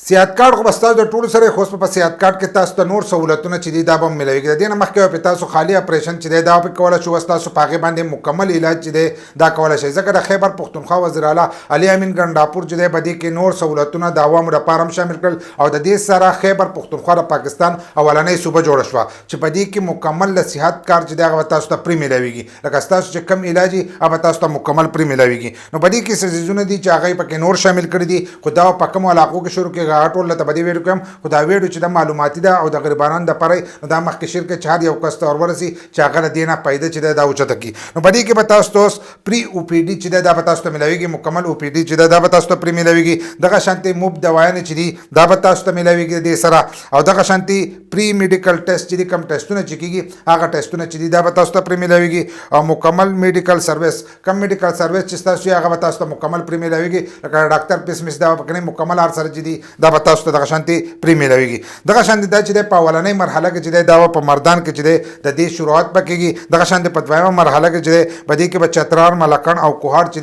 صحت کارډ خو بس تاسو د ټولو سره خو په صحت کارډ کې تاسو ته نور سہولتونه چې دي دا به ملويږي. د دې نه مخکې په تاسو خالي اپریشن چې دی دا په کوله شو تاسو په هغې باندې مکمل علاج چې دی دا کولی شئ. ځکه د خیبر پختونخوا وزیر اعلی علي امین ګنډاپور چې دی په دې کې نور سہولتونه د عوامو لپاره هم شامل کړل او د دې سره خیبر پختونخوا د پاکستان اولنۍ صوبه جوړه شوه چې په دې کې مکمل د صحت کارډ چې دی هغه تاسو ته پرې ملويږي. لکه ستاسو چې کم علاج وي هغه تاسو ته مکمل پرې ملويږي. نو په دې کې څه څیزونه دي چې هغه پکې نور شامل کړي دي خو دا په کومو علاقو کې شروع کېږي ټول ته په دې کوم خو دا ویډیو چې د معلوماتي ده او د غریبانو د پاره دا مخکې شیر کې چار یو کس ته ورورسي چې هغه د دې نه پیدا چې دا اوچته کی. نو په دې کې به تاسو پری او پی ډي چې دا به تاسو ته ملويږي مکمل او پی ډي چې دا به تاسو ته پری ملويږي. دغه شانتي موب دوايانې چې دي دا به تاسو ته ملويږي د سره او دغه شانتي پری میډیکل ټیسټ چې دي کم ټیسټونه چې کیږي هغه ټیسټونه چې دي دا به تاسو ته پری ملويږي او مکمل میډیکل سرویس کم میډیکل سرویس چې تاسو هغه به تاسو ته مکمل پری ملويږي. لکه ډاکټر پیس مس دا پکنه مکمل هر سره چې دي دا به تاسو ته دغه شانتي پری ملويږي. دغه شان دا چې د په اولنۍ مرحله کې چې دا په مردان کې چې د دې شروعات پکېږي. دغه شان د په دویمه مرحله کې چې په دې کې به چترال ملکن او کوهار چې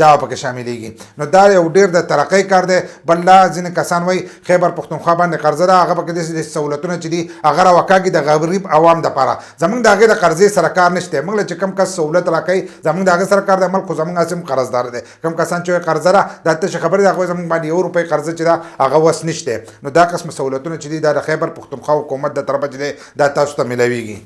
دا پکې شاملېږي. نو دا یو ډېر د ترقۍ کار دی. بل لا ځینې کسان وایي خیبر پختونخوا باندې قرضه ده هغه پکې د سہولتونه چې دي هغه راوکاږي د غریب عوام دپاره. زموږ د هغې د قرضې سره کار نشته. موږ چې کم کس سہولت راکوي زموږ د هغې سره کار دی. ملک خو زموږ هسې هم قرضدار دی. کم کسان چې قرضه ده دا تشې خبرې ده هغوی زموږ باندې یو روپۍ قرضه چې ده هغه وس نشته. نو دا قسم سہولتونه چې دي دا د خیبر پختونخوا حکومت د طرفه چې دی دا تاسو ته ملويږي.